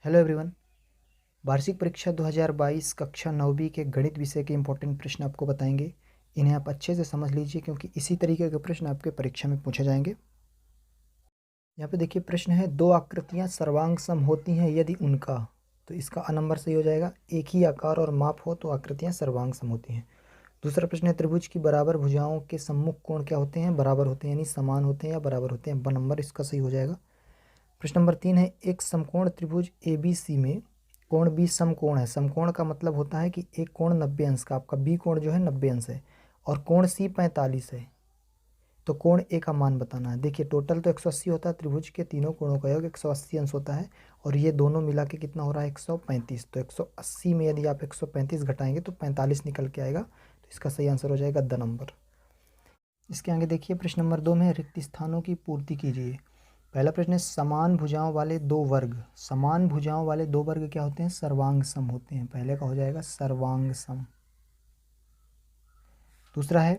Hello everyone. वार्षिक परीक्षा 2022 कक्षा 9वीं के गणित विषय के इंपॉर्टेंट प्रश्न आपको बताएंगे। इन्हें आप अच्छे से समझ लीजिए क्योंकि इसी तरीके के प्रश्न आपके परीक्षा में पूछे जाएंगे। यहाँ पे देखिए प्रश्न है, दो आकृतियाँ सर्वांग सम होती हैं यदि उनका, तो इसका अ नंबर सही हो जाएगा। एक ही आकार और माप हो तो आकृतियाँ सर्वांग सम होती हैं। दूसरा प्रश्न है, त्रिभुज की बराबर भुजाओं के सम्मुख कोण क्या होते हैं? बराबर होते हैं, यानी समान होते हैं या बराबर होते हैं। ब नंबर इसका सही हो जाएगा। प्रश्न नंबर 3 है, एक समकोण त्रिभुज ABC में कोण बी समकोण है। समकोण का मतलब होता है कि एक कोण 90 अंश का, आपका बी कोण जो है 90 अंश है और कोण सी 45 है, तो कोण ए का मान बताना है। देखिए टोटल तो 180 होता है, त्रिभुज के तीनों कोणों का योग 180 अंश होता है और ये दोनों मिला के कितना हो रहा है? 135। तो 180 में यदि आप 135 घटाएंगे तो 45 निकल के आएगा, तो इसका सही आंसर हो जाएगा द नंबर। इसके आगे देखिए प्रश्न नंबर 2 में, रिक्त स्थानों की पूर्ति कीजिए। पहला प्रश्न है, समान भुजाओं वाले दो वर्ग। समान भुजाओं वाले दो वर्ग क्या होते हैं? सर्वांग सम होते हैं। पहले का हो जाएगा सर्वांग सम। दूसरा है,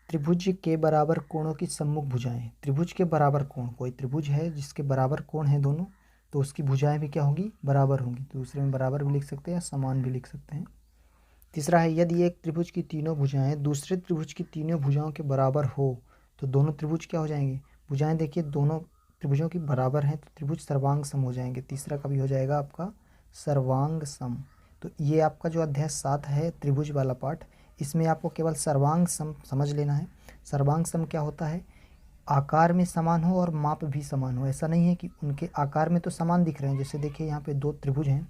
त्रिभुज के बराबर कोणों की सम्मुख भुजाएं। त्रिभुज के बराबर कोण, कोई त्रिभुज है जिसके बराबर कोण है दोनों, तो उसकी भुजाएं भी क्या होंगी? बराबर होंगी। तो दूसरे में बराबर भी लिख सकते हैं या समान भी लिख सकते हैं। तीसरा है, यदि एक त्रिभुज की तीनों भुजाएं दूसरे त्रिभुज की तीनों भुजाओं के बराबर हो तो दोनों त्रिभुज क्या हो जाएंगे? भुजाएं देखिए दोनों त्रिभुजों की बराबर हैं तो त्रिभुज सर्वांग सम हो जाएंगे। तीसरा का भी हो जाएगा आपका सर्वांग सम। तो ये आपका जो अध्याय 7 है त्रिभुज वाला पार्ट, इसमें आपको केवल सर्वांग सम समझ लेना है। सर्वांग सम क्या होता है? आकार में समान हो और माप भी समान हो। ऐसा नहीं है कि उनके आकार में तो समान दिख रहे हैं, जैसे देखिए यहाँ पे दो त्रिभुज हैं,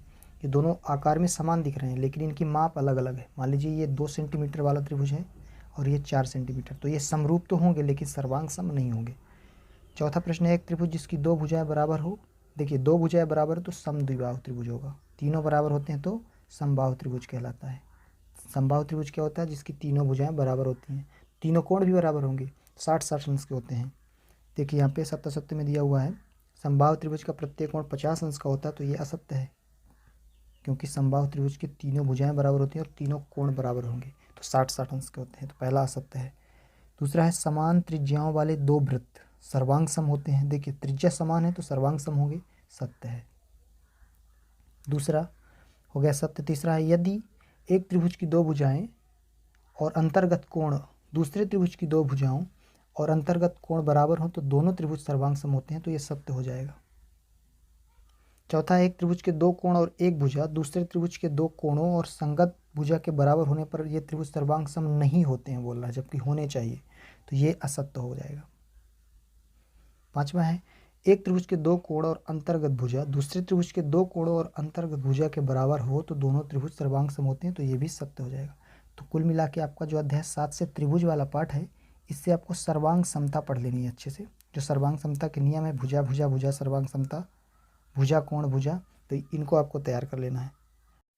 ये दोनों आकार में समान दिख रहे हैं लेकिन इनकी माप अलग अलग है। मान लीजिए ये 2 सेंटीमीटर वाला त्रिभुज है और ये 4 सेंटीमीटर, तो ये समरूप तो होंगे लेकिन सर्वांग सम नहीं होंगे। चौथा प्रश्न है, एक त्रिभुज जिसकी दो भुजाएं बराबर हो। देखिए दो भुजाएं बराबर हो तो समद्विबाहु त्रिभुज होगा। तीनों बराबर होते हैं तो समबाहु त्रिभुज कहलाता है। समबाहु त्रिभुज क्या होता है? जिसकी तीनों भुजाएं बराबर होती हैं। तीनों कोण भी बराबर होंगे, 60-60 अंश के होते हैं। देखिए यहाँ पे 70-70 में दिया हुआ है। समबाहु त्रिभुज का प्रत्येक कोण 50 अंश का होता है, तो ये असत्य है क्योंकि समबाहु त्रिभुज की तीनों भुजाएं बराबर होती हैं और तीनों कोण बराबर होंगे, तो 60-60 अंश के होते हैं, तो पहला असत्य है। दूसरा है, समान त्रिज्याओं वाले दो वृत्त सर्वांग सम होते हैं। देखिए त्रिज्या समान है तो सर्वांग सम होंगे, सत्य है। दूसरा हो गया सत्य। तीसरा है, यदि एक त्रिभुज की दो भुजाएं और अंतर्गत कोण दूसरे त्रिभुज की दो भुजाओं और अंतर्गत कोण बराबर हो तो दोनों त्रिभुज सर्वांग सम होते हैं, तो ये सत्य हो जाएगा। चौथा है, एक त्रिभुज के दो कोण और एक भुजा दूसरे त्रिभुज के दो कोणों और संगत भुजा के बराबर होने पर ये त्रिभुज सर्वांग सम नहीं होते हैं बोल रहा है, जबकि होने चाहिए, तो ये असत्य हो जाएगा। पांचवा है, एक त्रिभुज के दो कोण और अंतर्गत भुजा दूसरे त्रिभुज के दो कोणों और अंतर्गत भुजा के बराबर हो तो दोनों त्रिभुज सर्वांग सम होते हैं, तो ये भी सत्य हो जाएगा। तो कुल मिला के आपका जो अध्याय 7 से त्रिभुज वाला पाठ है, इससे आपको सर्वांग समता पढ़ लेनी है अच्छे से। जो सर्वांग समता के नियम है, भुजा भुजा भुजा सर्वांग समता, भुजा कोण भुजा, तो इनको आपको तैयार कर लेना है।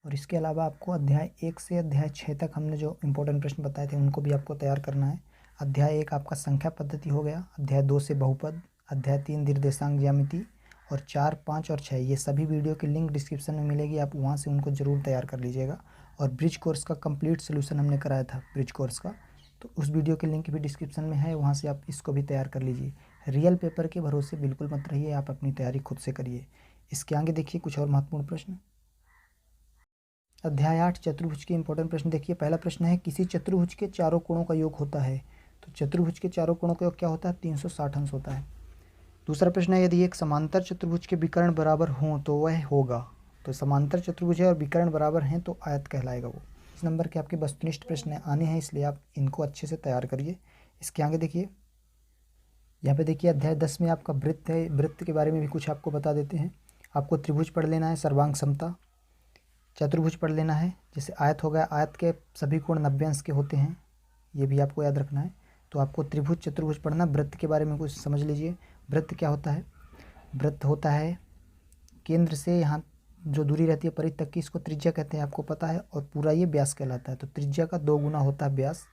और इसके अलावा आपको अध्याय 1 से अध्याय 6 तक हमने जो इंपॉर्टेंट प्रश्न बताए थे उनको भी आपको तैयार करना है। अध्याय 1 आपका संख्या पद्धति हो गया, अध्याय 2 से बहुपद, अध्याय 3 निर्देशांक ज्यामिति, और 4, 5 और 6 ये सभी वीडियो की लिंक डिस्क्रिप्शन में मिलेगी, आप वहाँ से उनको ज़रूर तैयार कर लीजिएगा। और ब्रिज कोर्स का कंप्लीट सोल्यूशन हमने कराया था ब्रिज कोर्स का, तो उस वीडियो की लिंक भी डिस्क्रिप्शन में है, वहाँ से आप इसको भी तैयार कर लीजिए। रियल पेपर के भरोसे बिल्कुल मत रहिए, आप अपनी तैयारी खुद से करिए। इसके आगे देखिए कुछ और महत्वपूर्ण प्रश्न। अध्याय 8 चतुर्भुज के इंपॉर्टेंट प्रश्न देखिए। पहला प्रश्न है, किसी चतुर्भुज के चारों कोणों का योग होता है। तो चतुर्भुज के चारों कोणों का योग क्या होता है? 360 अंश होता है। दूसरा प्रश्न है, यदि एक समांतर चतुर्भुज के विकर्ण बराबर हों तो वह होगा। तो समांतर चतुर्भुज है और विकर्ण बराबर हैं तो आयत कहलाएगा वो। इस नंबर के आपके वस्तुनिष्ठ प्रश्न आने हैं, इसलिए आप इनको अच्छे से तैयार करिए। इसके आगे देखिए, यहाँ पे देखिए अध्याय 10 में आपका वृत्त है। वृत्त के बारे में भी कुछ आपको बता देते हैं। आपको त्रिभुज पढ़ लेना है, सर्वांग समता। चतुर्भुज पढ़ लेना है, जैसे आयत हो गया, आयत के सभी कोण 90 अंश के होते हैं, ये भी आपको याद रखना है। तो आपको त्रिभुज चतुर्भुज पढ़ना। वृत्त के बारे में कुछ समझ लीजिए। वृत्त क्या होता है? वृत्त होता है केंद्र से यहाँ जो दूरी रहती है परिधि तक की, इसको त्रिज्या कहते हैं, आपको पता है, और पूरा ये व्यास कहलाता है। तो त्रिज्या का 2 गुना होता है व्यास,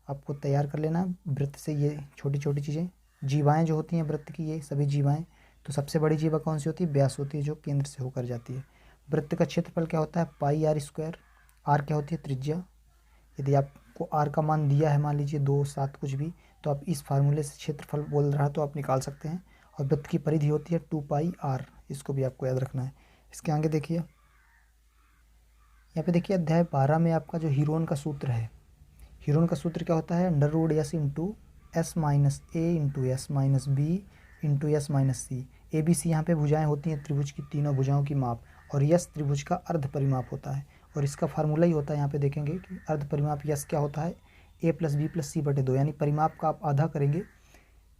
आपको तैयार कर लेना वृत्त से। ये छोटी छोटी चीज़ें, जीवाएँ जो होती हैं वृत्त की, ये सभी जीवाएँ। तो सबसे बड़ी जीवा कौन सी होती है? व्यास होती है, जो केंद्र से होकर जाती है। वृत्त का क्षेत्रफल क्या होता है? पाई आर स्क्वायर। आर क्या होती है? त्रिज्या। यदि आपको आर का मान दिया है, मान लीजिए 2, 7 कुछ भी, तो आप इस फार्मूले से क्षेत्रफल बोल रहा है तो आप निकाल सकते हैं। और वृत्त की परिधि होती है 2 पाई आर, इसको भी आपको याद रखना है। इसके आगे देखिए, यहाँ पे देखिए अध्याय 12 में आपका जो हीरोन का सूत्र है, हीरोन का सूत्र क्या होता है, under root s into s minus a into s minus b into s minus c. A b c यहाँ पे भुजाएं होती हैं त्रिभुज की, तीनों भुजाओं की माप, और यस त्रिभुज का अर्ध परिमाप होता है, और इसका फार्मूला ही होता है, यहाँ पे देखेंगे कि अर्ध परिमाप यस क्या होता है, ए प्लस बी प्लस सी बटे 2, यानी परिमाप का आप आधा करेंगे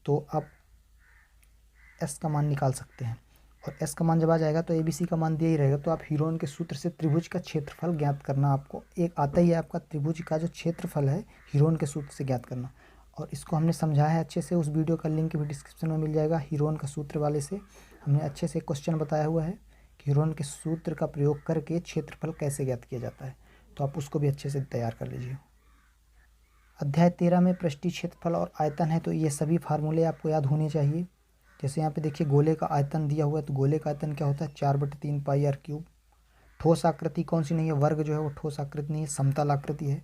तो आप एस का मान निकाल सकते हैं, और एस का मान जब आ जाएगा तो ए बी सी का मान दिया ही रहेगा। तो आप हीरोन के सूत्र से त्रिभुज का क्षेत्रफल ज्ञात करना, आपको एक आता ही है आपका, त्रिभुज का जो क्षेत्रफल है हीरोन के सूत्र से ज्ञात करना, और इसको हमने समझाया है अच्छे से, उस वीडियो का लिंक भी डिस्क्रिप्शन में मिल जाएगा। हीरोन का सूत्र वाले से हमने अच्छे से क्वेश्चन बताया हुआ है कि हीरोन के सूत्र का प्रयोग करके क्षेत्रफल कैसे ज्ञात किया जाता है, तो आप उसको भी अच्छे से तैयार कर लीजिए। अध्याय 13 में पृष्ठीय क्षेत्रफल और आयतन है, तो ये सभी फार्मूले आपको याद होने चाहिए। जैसे यहाँ पे देखिए गोले का आयतन दिया हुआ है, तो गोले का आयतन क्या होता है, 4/3 पाई आर क्यूब। ठोस आकृति कौन सी नहीं है, वर्ग जो है वो ठोस आकृति नहीं है, समतल आकृति है,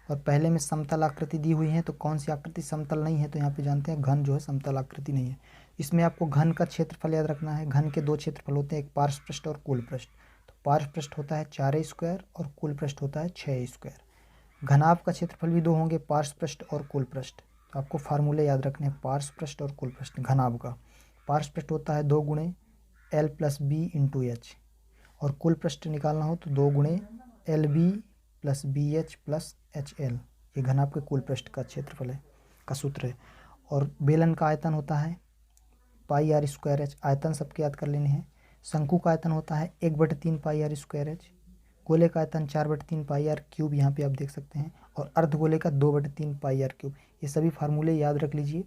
और पहले में समतल आकृति दी हुई है, तो कौन सी आकृति समतल नहीं है, तो यहाँ पे जानते हैं घन जो है समतल आकृति नहीं है। इसमें आपको घन का क्षेत्रफल याद रखना है। घन के दो क्षेत्रफल होते हैं, एक पार्श्व पृष्ठ और कुल पृष्ठ। तो पार्श्व पृष्ठ होता है 4a स्क्वायर और कुल पृष्ठ होता है 6a स्क्वायर। घनाभ का क्षेत्रफल भी दो होंगे, पार्श्व पृष्ठ और कुल पृष्ठ। तो आपको फार्मूले याद रखने हैं, पार्श्व पृष्ठ और कुल पृष्ठ। घनाभ का पार्श्व पृष्ठ होता है 2 गुणे l plus b into h, और कुल पृष्ठ निकालना हो तो 2 गुणे l b plus b h plus h l. ये घनाभ के कुल पृष्ठ का क्षेत्रफल है, का सूत्र है। और बेलन का आयतन होता है पाई आर स्क्वायर एच, आयतन सबके याद कर लेने हैं। शंकु का आयतन होता है 1/3 पाई आर स्क्वायर एच। गोले का आयतन 4/3 पाई आर क्यूब, यहाँ पे आप देख सकते हैं, और अर्धगोले का 2/3 पाई आर क्यूब। ये सभी फार्मूले याद रख लीजिए।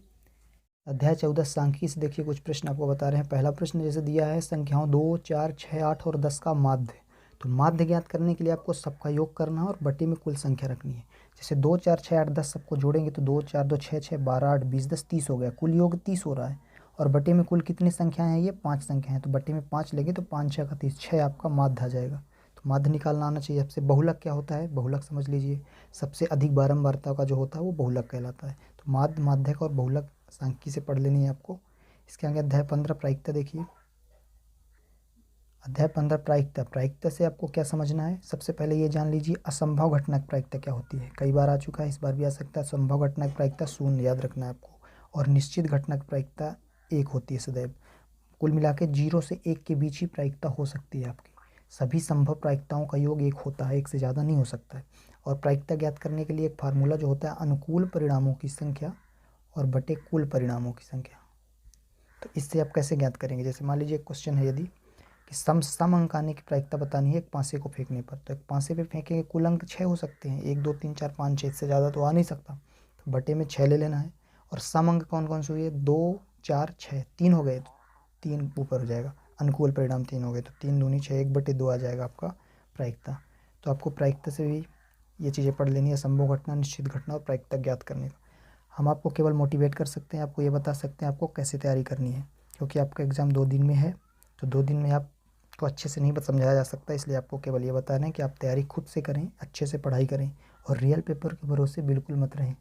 अध्याय 14 सांख्यिकी से देखिए कुछ प्रश्न आपको बता रहे हैं। पहला प्रश्न जैसे दिया है, संख्याओं 2, 4, 6, 8 और 10 का माध्य। तो माध्य ज्ञात करने के लिए आपको सबका योग करना है और बटे में कुल संख्या रखनी है। जैसे 2, 4, 6, 8, 10 सबको जोड़ेंगे तो 2, 4, 2, 6, 6, 12, 8, 20, 10, 30 हो गया। कुल योग 30 हो रहा है, और बटे में कुल कितनी संख्या है, ये 5 संख्या है, तो बटे में 5 लेंगे तो 5 6 का 30, 6 आपका माध्य आ जाएगा। तो माध्य निकालना आना चाहिए आपसे। बहुलक क्या होता है, बहुलक समझ लीजिए, सबसे अधिक बारंबारता का जो होता है वो बहुलक कहलाता है। तो माध्य, माध्यक और बहुलक सांख्यिकी से पढ़ लेनी है आपको। इसके आगे अध्याय 15 प्रायिकता देखिए। अध्याय 15 प्रायिकता। प्रायिकता से आपको क्या समझना है, सबसे पहले ये जान लीजिए असंभव घटना प्रायिकता क्या होती है। कई बार आ चुका है, इस बार भी आ सकता है। संभव घटना प्रायिकता 0 याद रखना है आपको, और निश्चित घटना प्रायिकता 1 होती है सदैव। कुल मिला के 0 से 1 के बीच ही प्रायिकता हो सकती है आपकी। सभी संभव प्रायिकताओं का योग 1 होता है, 1 से ज़्यादा नहीं हो सकता है। और प्रायिकता ज्ञात करने के लिए एक फार्मूला जो होता है, अनुकूल परिणामों की संख्या और बटे कुल परिणामों की संख्या। तो इससे आप कैसे ज्ञात करेंगे, जैसे मान लीजिए क्वेश्चन है यदि कि सम अंक आने की प्रायिकता बतानी है एक पासे को फेंकने पर, तो एक पासे पे फेंकेंगे कुल अंक 6 हो सकते हैं, 1 2 3 4 5 6, इससे ज़्यादा तो आ नहीं सकता, तो बटे में 6 ले लेना है। और सम अंक कौन कौन से हुए, 2 4 6, 3 हो गए, तो 3 ऊपर हो जाएगा। अनुकूल परिणाम 3 हो गए, तो 3 दूनी 6, 1/2 आ जाएगा आपका प्रायिकता। तो आपको प्रायिकता से भी ये चीज़ें पढ़ लेनी है, संभव घटना, निश्चित घटना और प्रायिकता ज्ञात करने का। हम आपको केवल मोटिवेट कर सकते हैं, आपको ये बता सकते हैं आपको कैसे तैयारी करनी है, क्योंकि आपका एग्ज़ाम 2 दिन में है, तो 2 दिन में आपको अच्छे से नहीं समझाया जा सकता, इसलिए आपको केवल ये बता रहे हैं कि आप तैयारी खुद से करें, अच्छे से पढ़ाई करें, और रियल पेपर के भरोसे बिल्कुल मत रहें।